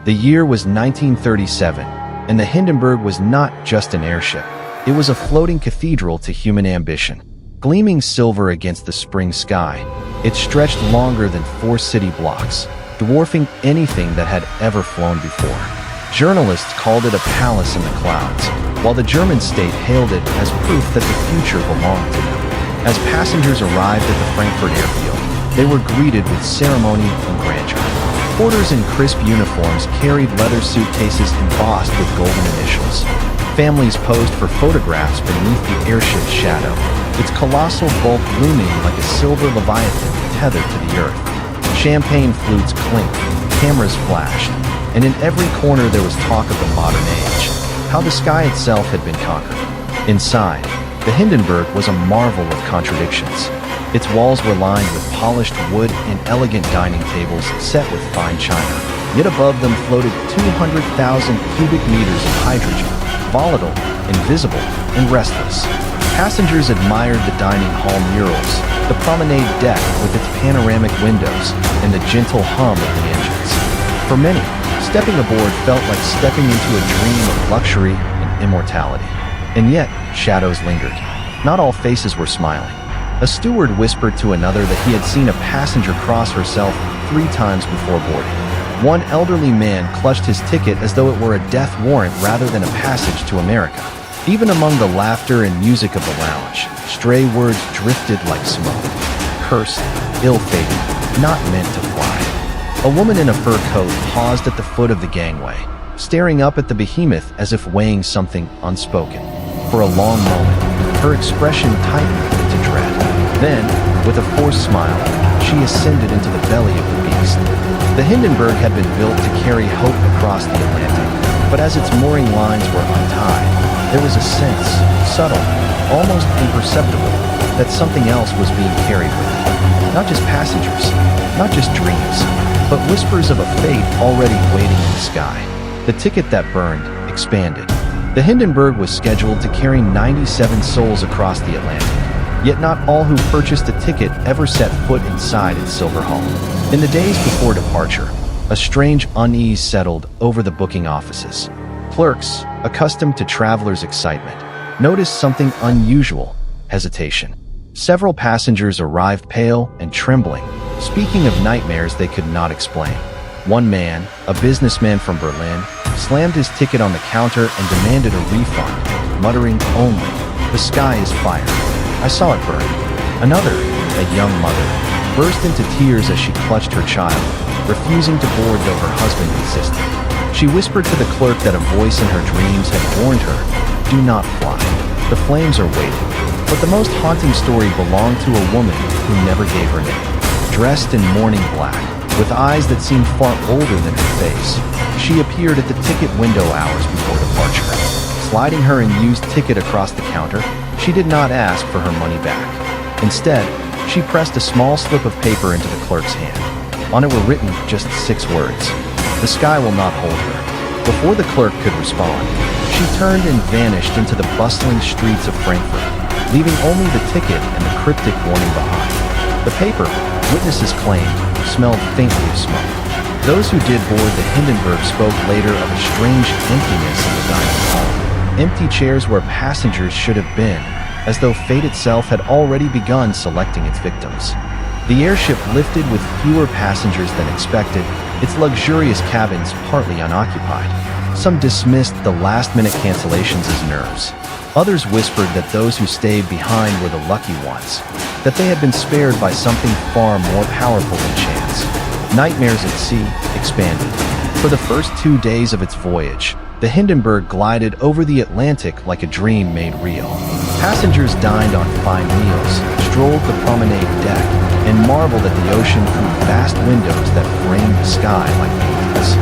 The year was 1937, and the Hindenburg was not just an airship. It was a floating cathedral to human ambition. Gleaming silver against the spring sky, it stretched longer than 4 city blocks, dwarfing anything that had ever flown before. Journalists called it a palace in the clouds, while the German state hailed it as proof that the future belonged to them. As passengers arrived at the Frankfurt airfield, they were greeted with ceremony and grandeur. Porters in crisp uniforms carried leather suitcases embossed with golden initials. Families posed for photographs beneath the airship's shadow, its colossal bulk looming like a silver leviathan tethered to the earth. Champagne flutes clinked, cameras flashed, and in every corner there was talk of the modern age, how the sky itself had been conquered. Inside, the Hindenburg was a marvel of contradictions. Its walls were lined with polished wood and elegant dining tables set with fine china. Yet above them floated 200,000 cubic meters of hydrogen, volatile, invisible, and restless. Passengers admired the dining hall murals, the promenade deck with its panoramic windows, and the gentle hum of the engines. For many, stepping aboard felt like stepping into a dream of luxury and immortality. And yet, shadows lingered. Not all faces were smiling. A steward whispered to another that he had seen a passenger cross herself 3 times before boarding. One elderly man clutched his ticket as though it were a death warrant rather than a passage to America. Even among the laughter and music of the lounge, stray words drifted like smoke. Cursed, ill-fated, not meant to fly. A woman in a fur coat paused at the foot of the gangway, staring up at the behemoth as if weighing something unspoken. For a long moment, her expression tightened into dread. Then, with a forced smile, she ascended into the belly of the beast. The Hindenburg had been built to carry hope across the Atlantic, but as its mooring lines were untied, there was a sense, subtle, almost imperceptible, that something else was being carried with it. Not just passengers, not just dreams, but whispers of a fate already waiting in the sky. The ticket that burned expanded. The Hindenburg was scheduled to carry 97 souls across the Atlantic, yet not all who purchased a ticket ever set foot inside its silver hull. In the days before departure, a strange unease settled over the booking offices. Clerks, accustomed to travelers' excitement, noticed something unusual: hesitation. Several passengers arrived pale and trembling, speaking of nightmares they could not explain. One man, a businessman from Berlin, slammed his ticket on the counter and demanded a refund, muttering only, "The sky is fire. I saw it burn." Another, a young mother, burst into tears as she clutched her child, refusing to board though her husband insisted. She whispered to the clerk that a voice in her dreams had warned her, "Do not fly. The flames are waiting." But the most haunting story belonged to a woman who never gave her name. Dressed in mourning black, with eyes that seemed far older than her face, she appeared at the ticket window hours before departure. Sliding her unused ticket across the counter, she did not ask for her money back. Instead, she pressed a small slip of paper into the clerk's hand. On it were written just 6 words: "The sky will not hold her." Before the clerk could respond, she turned and vanished into the bustling streets of Frankfurt, leaving only the ticket and the cryptic warning behind. The paper, witnesses claimed, smelled faintly of smoke. Those who did board the Hindenburg spoke later of a strange emptiness in the dining hall. Empty chairs where passengers should have been, as though fate itself had already begun selecting its victims. The airship lifted with fewer passengers than expected, its luxurious cabins partly unoccupied. Some dismissed the last-minute cancellations as nerves. Others whispered that those who stayed behind were the lucky ones, that they had been spared by something far more powerful than chance. Nightmares at Sea expanded. For the first 2 days of its voyage, the Hindenburg glided over the Atlantic like a dream made real. Passengers dined on fine meals, strolled the promenade deck, and marveled at the ocean through vast windows that framed the sky like paintings.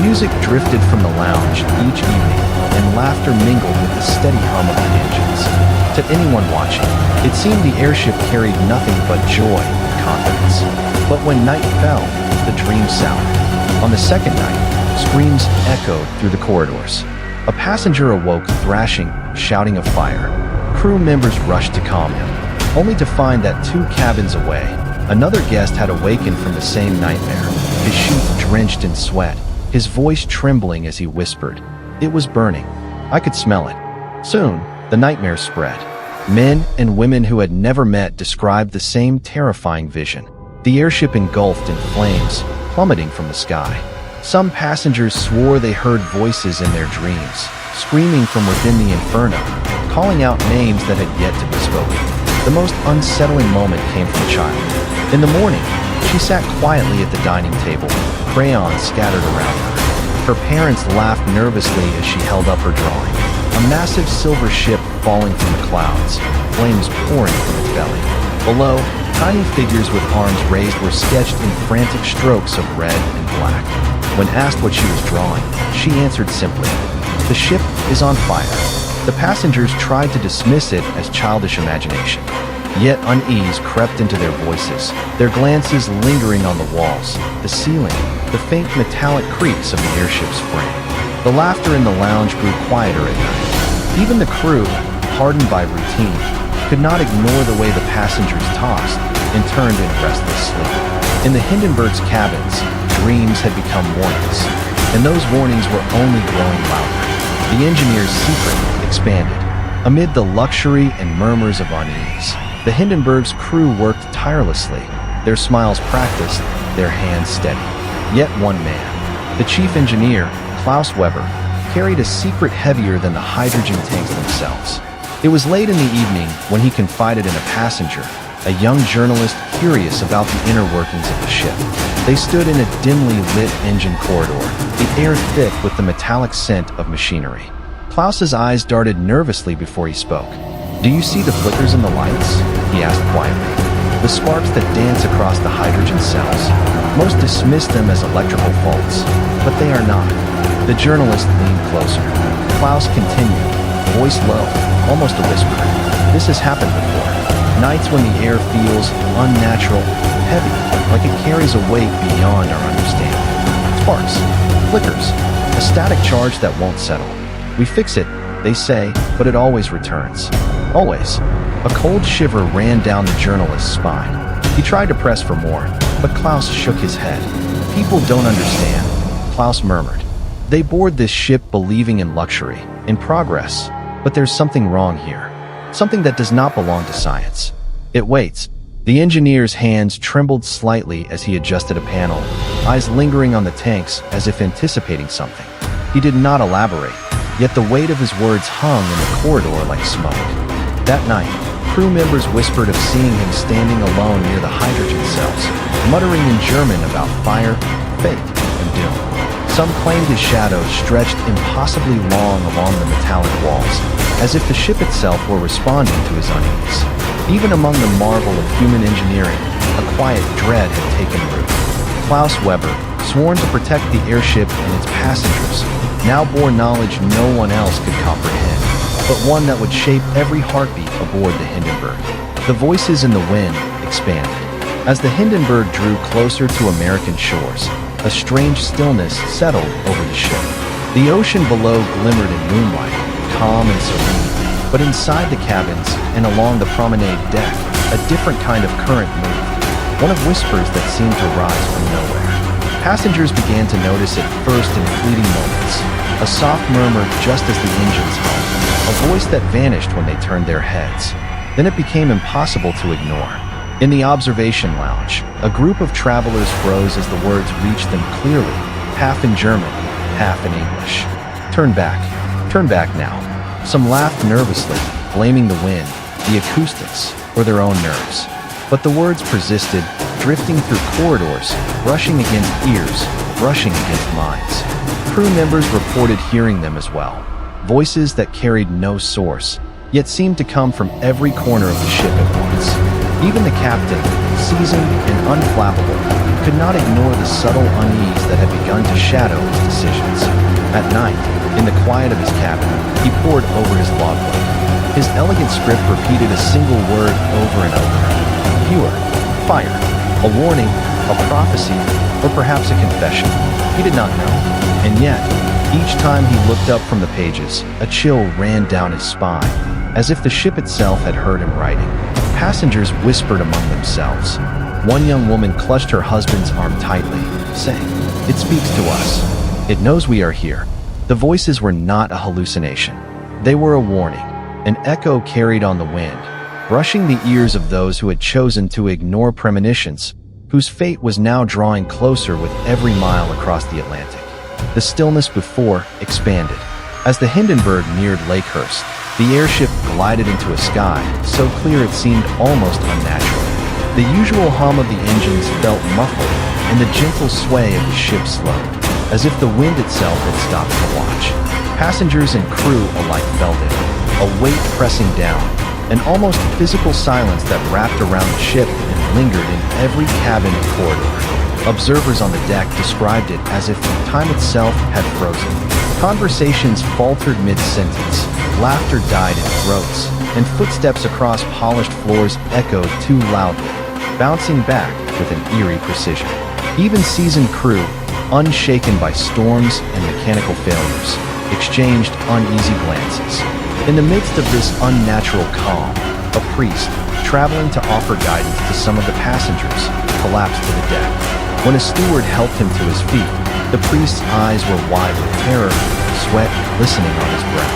Music drifted from the lounge each evening, and laughter mingled with the steady hum of the engines. To anyone watching, it seemed the airship carried nothing but joy and confidence. But when night fell, the dream soured. On the second night, screams echoed through the corridors. A passenger awoke thrashing, shouting of fire. Crew members rushed to calm him, only to find that 2 cabins away, another guest had awakened from the same nightmare, his sheath drenched in sweat, his voice trembling as he whispered, "It was burning. I could smell it." Soon, the nightmare spread. Men and women who had never met described the same terrifying vision. The airship engulfed in flames, plummeting from the sky. Some passengers swore they heard voices in their dreams, screaming from within the inferno, calling out names that had yet to be spoken. The most unsettling moment came from a child. In the morning, she sat quietly at the dining table, crayons scattered around her. Her parents laughed nervously as she held up her drawing. A massive silver ship falling from the clouds, flames pouring from its belly. Below, tiny figures with arms raised were sketched in frantic strokes of red and black. When asked what she was drawing, she answered simply, "The ship is on fire." The passengers tried to dismiss it as childish imagination. Yet unease crept into their voices, their glances lingering on the walls, the ceiling, the faint metallic creaks of the airship's frame. The laughter in the lounge grew quieter at night. Even the crew, hardened by routine, could not ignore the way the passengers tossed and turned in restless sleep. In the Hindenburg's cabins, dreams had become warnings, and those warnings were only growing louder. The engineer's secret expanded. Amid the luxury and murmurs of unease, the Hindenburg's crew worked tirelessly, their smiles practiced, their hands steady. Yet one man, the chief engineer, Klaus Weber, carried a secret heavier than the hydrogen tanks themselves. It was late in the evening when he confided in a passenger, a young journalist curious about the inner workings of the ship. They stood in a dimly lit engine corridor, the air thick with the metallic scent of machinery. Klaus's eyes darted nervously before he spoke. "Do you see the flickers in the lights?" he asked quietly. "The sparks that dance across the hydrogen cells. Most dismiss them as electrical faults, but they are not." The journalist leaned closer. Klaus continued, voice low, almost a whisper. "This has happened before. Nights when the air feels unnatural, heavy, like it carries a weight beyond our understanding. Sparks, flickers, a static charge that won't settle. We fix it, they say, but it always returns. Always." A cold shiver ran down the journalist's spine. He tried to press for more, but Klaus shook his head. "People don't understand," Klaus murmured. "They board this ship believing in luxury, in progress, but there's something wrong here. Something that does not belong to science. It waits." The engineer's hands trembled slightly as he adjusted a panel, eyes lingering on the tanks as if anticipating something. He did not elaborate, yet the weight of his words hung in the corridor like smoke. That night, crew members whispered of seeing him standing alone near the hydrogen cells, muttering in German about fire, fate, and doom. Some claimed his shadow stretched impossibly long along the metallic walls, as if the ship itself were responding to his unease. Even among the marvel of human engineering, a quiet dread had taken root. Klaus Weber, sworn to protect the airship and its passengers, now bore knowledge no one else could comprehend, but one that would shape every heartbeat aboard the Hindenburg. The voices in the wind expanded. As the Hindenburg drew closer to American shores, a strange stillness settled over the ship. The ocean below glimmered in moonlight, calm and serene, but inside the cabins and along the promenade deck, a different kind of current moved, one of whispers that seemed to rise from nowhere. Passengers began to notice it first in fleeting moments, a soft murmur just as the engines hummed, a voice that vanished when they turned their heads. Then it became impossible to ignore. In the observation lounge, a group of travelers froze as the words reached them clearly, half in German, half in English. Turn back now." Some laughed nervously, blaming the wind, the acoustics, or their own nerves. But the words persisted, drifting through corridors, brushing against ears, brushing against minds. Crew members reported hearing them as well, voices that carried no source, yet seemed to come from every corner of the ship at once. Even the captain, seasoned and unflappable, could not ignore the subtle unease that had begun to shadow his decisions. At night, in the quiet of his cabin, he pored over his logbook. His elegant script repeated a single word over and over. Viewer, fire, a warning, a prophecy, or perhaps a confession. He did not know. And yet, each time he looked up from the pages, a chill ran down his spine, as if the ship itself had heard him writing. Passengers whispered among themselves. One young woman clutched her husband's arm tightly, saying, "It speaks to us." It knows we are here." The voices were not a hallucination. They were a warning, an echo carried on the wind, brushing the ears of those who had chosen to ignore premonitions, whose fate was now drawing closer with every mile across the Atlantic. The stillness before expanded. As the Hindenburg neared Lakehurst, the airship glided into a sky so clear it seemed almost unnatural. The usual hum of the engines felt muffled, and the gentle sway of the ship slowed, as if the wind itself had stopped to watch. Passengers and crew alike felt it, a weight pressing down, an almost physical silence that wrapped around the ship and lingered in every cabin and corridor. Observers on the deck described it as if time itself had frozen. Conversations faltered mid-sentence, laughter died in throats, and footsteps across polished floors echoed too loudly, bouncing back with an eerie precision. Even seasoned crew, unshaken by storms and mechanical failures, exchanged uneasy glances. In the midst of this unnatural calm, a priest, traveling to offer guidance to some of the passengers, collapsed to the deck. When a steward helped him to his feet, the priest's eyes were wide with terror, sweat glistening on his brow.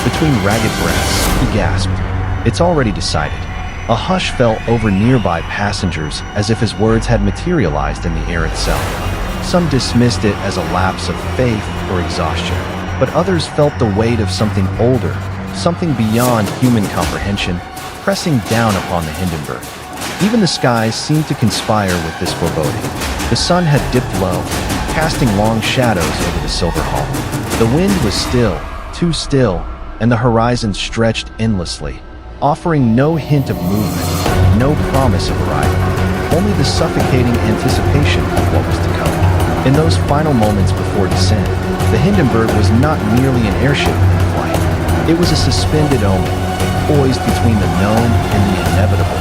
Between ragged breaths, he gasped, "It's already decided." A hush fell over nearby passengers as if his words had materialized in the air itself. Some dismissed it as a lapse of faith or exhaustion, but others felt the weight of something older, something beyond human comprehension, pressing down upon the Hindenburg. Even the skies seemed to conspire with this foreboding. The sun had dipped low, casting long shadows over the silver hull. The wind was still, too still, and the horizon stretched endlessly, offering no hint of movement, no promise of arrival, only the suffocating anticipation of what was to come. In those final moments before descent, the Hindenburg was not merely an airship in flight. It was a suspended omen, poised between the known and the inevitable,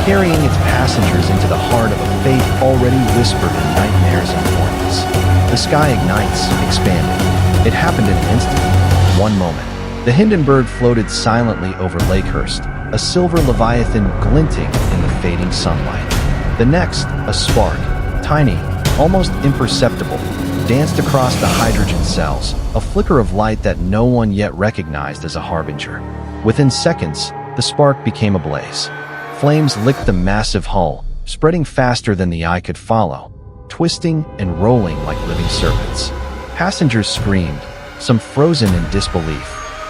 carrying its passengers into the heart of a fate already whispered in nightmares and warnings. The sky ignites, expanding. It happened in an instant. One moment, the Hindenburg floated silently over Lakehurst, a silver leviathan glinting in the fading sunlight. The next, a spark, tiny, almost imperceptible, danced across the hydrogen cells, a flicker of light that no one yet recognized as a harbinger. Within seconds, the spark became a blaze. Flames licked the massive hull, spreading faster than the eye could follow, twisting and rolling like living serpents. Passengers screamed, some frozen in disbelief,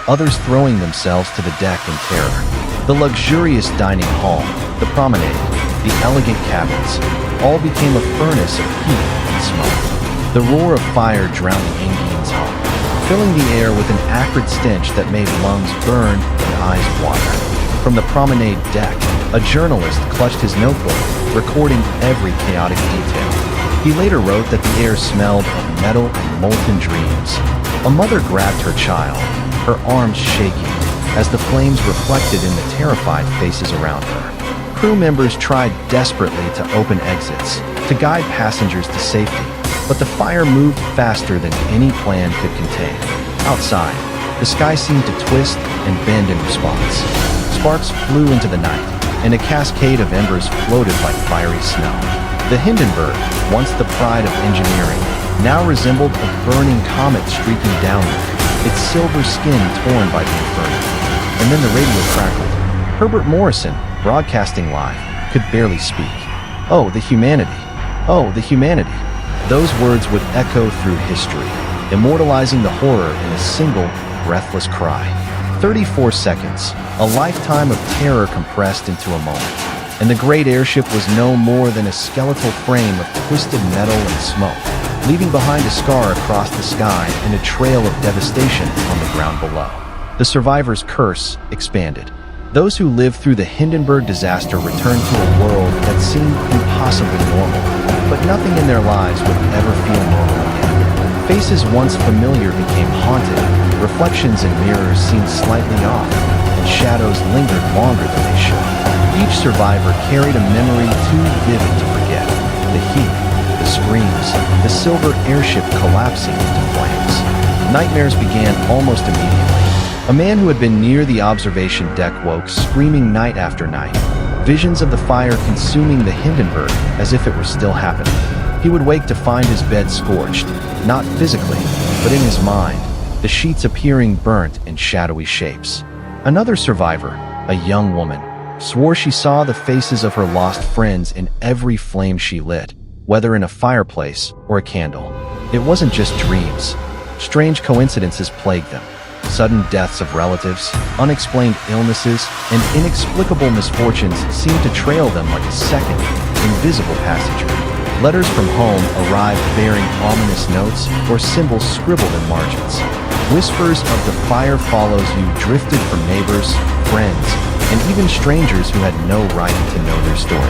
others throwing themselves to the deck in terror. The luxurious dining hall, the promenade, the elegant cabins, all became a furnace of heat and smoke. The roar of fire drowned the engine's hum, filling the air with an acrid stench that made lungs burn and eyes water. From the promenade deck, a journalist clutched his notebook, recording every chaotic detail. He later wrote that the air smelled of metal and molten dreams. A mother grabbed her child, her arms shaking, as the flames reflected in the terrified faces around her. Crew members tried desperately to open exits, to guide passengers to safety, but the fire moved faster than any plan could contain. Outside, the sky seemed to twist and bend in response. Sparks flew into the night, and a cascade of embers floated like fiery snow. The Hindenburg, once the pride of engineering, now resembled a burning comet streaking downward, its silver skin torn by the inferno. And then the radio crackled. Herbert Morrison, broadcasting live, could barely speak. "Oh, the humanity! Oh, the humanity!" Those words would echo through history, immortalizing the horror in a single, breathless cry. 34 seconds, a lifetime of terror compressed into a moment, and the great airship was no more than a skeletal frame of twisted metal and smoke, leaving behind a scar across the sky and a trail of devastation on the ground below. The survivor's curse expanded. Those who lived through the Hindenburg disaster returned to a world that seemed impossibly normal, but nothing in their lives would ever feel normal again. Faces once familiar became haunted, reflections in mirrors seemed slightly off, and shadows lingered longer than they should. Each survivor carried a memory too vivid to forget. The heat, the screams, the silver airship collapsing into flames. Nightmares began almost immediately. A man who had been near the observation deck woke screaming night after night, visions of the fire consuming the Hindenburg as if it were still happening. He would wake to find his bed scorched, not physically, but in his mind, the sheets appearing burnt in shadowy shapes. Another survivor, a young woman, swore she saw the faces of her lost friends in every flame she lit, whether in a fireplace or a candle. It wasn't just dreams. Strange coincidences plagued them. Sudden deaths of relatives, unexplained illnesses, and inexplicable misfortunes seemed to trail them like a second, invisible passenger. Letters from home arrived bearing ominous notes or symbols scribbled in margins. Whispers of the fire follows you drifted from neighbors, friends, and even strangers who had no right to know their story.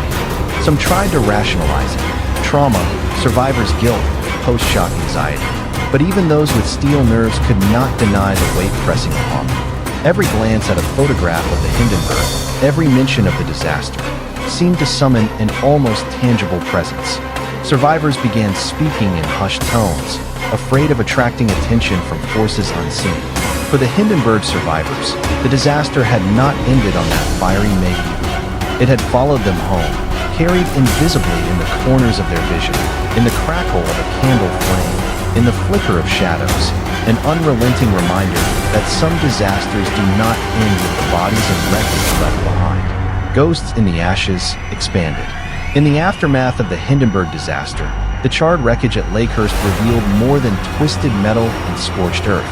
Some tried to rationalize it. Trauma, survivor's guilt, post-shock anxiety. But even those with steel nerves could not deny the weight pressing upon them. Every glance at a photograph of the Hindenburg, every mention of the disaster, seemed to summon an almost tangible presence. Survivors began speaking in hushed tones, afraid of attracting attention from forces unseen. For the Hindenburg survivors, the disaster had not ended on that fiery May evening. It had followed them home, carried invisibly in the corners of their vision, in the crackle of a candle flame, in the flicker of shadows, an unrelenting reminder that some disasters do not end with the bodies and wreckage left behind. Ghosts in the ashes expanded. In the aftermath of the Hindenburg disaster, the charred wreckage at Lakehurst revealed more than twisted metal and scorched earth.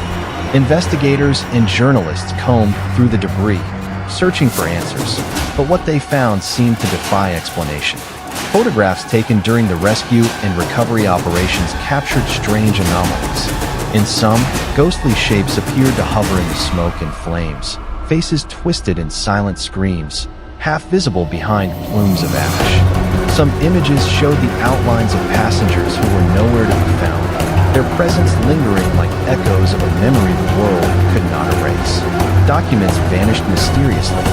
Investigators and journalists combed through the debris, searching for answers, but what they found seemed to defy explanation. Photographs taken during the rescue and recovery operations captured strange anomalies. In some, ghostly shapes appeared to hover in the smoke and flames, faces twisted in silent screams, half visible behind plumes of ash. Some images showed the outlines of passengers who were nowhere to be found, their presence lingering like echoes of a memory the world could not erase. Documents vanished mysteriously.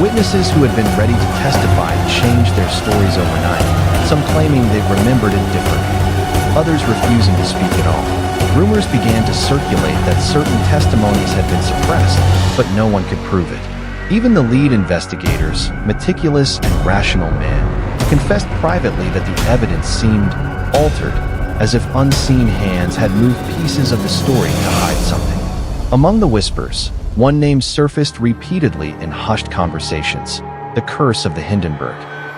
Witnesses who had been ready to testify changed their stories overnight, some claiming they remembered it differently, others refusing to speak at all. Rumors began to circulate that certain testimonies had been suppressed, but no one could prove it. Even the lead investigators, meticulous and rational men, confessed privately that the evidence seemed altered, as if unseen hands had moved pieces of the story to hide something. Among the whispers, one name surfaced repeatedly in hushed conversations: the curse of the Hindenburg.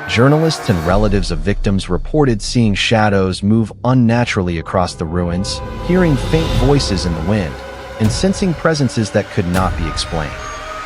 Journalists and relatives of victims reported seeing shadows move unnaturally across the ruins, hearing faint voices in the wind, and sensing presences that could not be explained.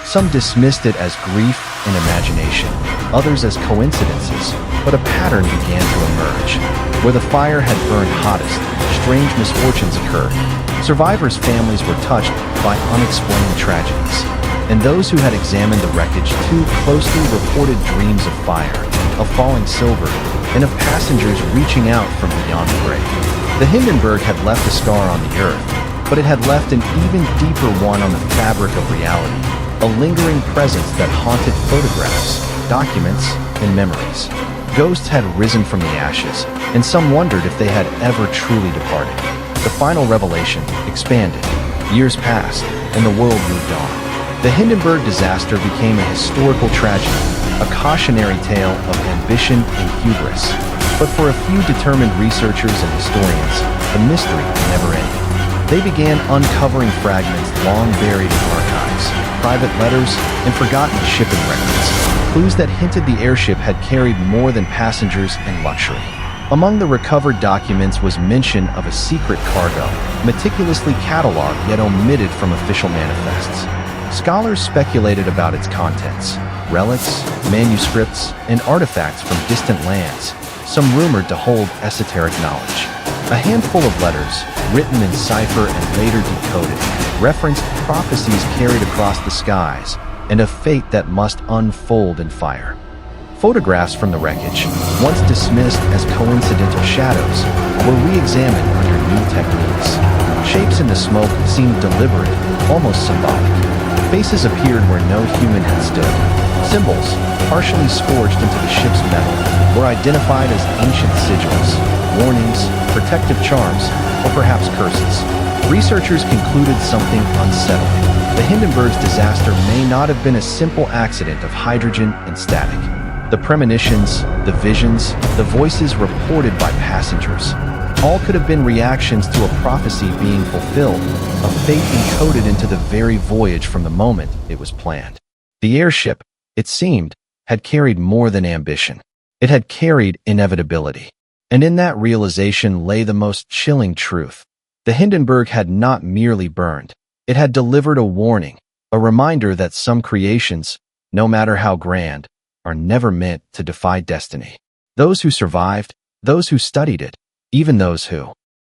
Some dismissed it as grief and imagination, others as coincidences, but a pattern began to emerge. Where the fire had burned hottest, strange misfortunes occurred. Survivors' families were touched by unexplained tragedies, and those who had examined the wreckage too closely reported dreams of fire, of falling silver, and of passengers reaching out from beyond the grave. The Hindenburg had left a scar on the earth, but it had left an even deeper one on the fabric of reality, a lingering presence that haunted photographs, documents, and memories. Ghosts had risen from the ashes, and some wondered if they had ever truly departed. The final revelation expanded. Years passed, and the world moved on. The Hindenburg disaster became a historical tragedy, a cautionary tale of ambition and hubris. But for a few determined researchers and historians, the mystery never ended. They began uncovering fragments long buried in archives, private letters, and forgotten shipping records, clues that hinted the airship had carried more than passengers and luxury. Among the recovered documents was mention of a secret cargo, meticulously cataloged yet omitted from official manifests. Scholars speculated about its contents: relics, manuscripts, and artifacts from distant lands, some rumored to hold esoteric knowledge. A handful of letters, written in cipher and later decoded, referenced prophecies carried across the skies, and a fate that must unfold in fire. Photographs from the wreckage, once dismissed as coincidental shadows, were re-examined under new techniques. Shapes in the smoke seemed deliberate, almost symbolic. Faces appeared where no human had stood. Symbols, partially scorched into the ship's metal, were identified as ancient sigils, warnings, protective charms, or perhaps curses. Researchers concluded something unsettling. The Hindenburg's disaster may not have been a simple accident of hydrogen and static. The premonitions, the visions, the voices reported by passengers. All could have been reactions to a prophecy being fulfilled, a fate encoded into the very voyage from the moment it was planned. The airship, it seemed, had carried more than ambition. It had carried inevitability. And in that realization lay the most chilling truth. The Hindenburg had not merely burned. It had delivered a warning, a reminder that some creations, no matter how grand, are never meant to defy destiny. Those who survived, those who studied it, even those who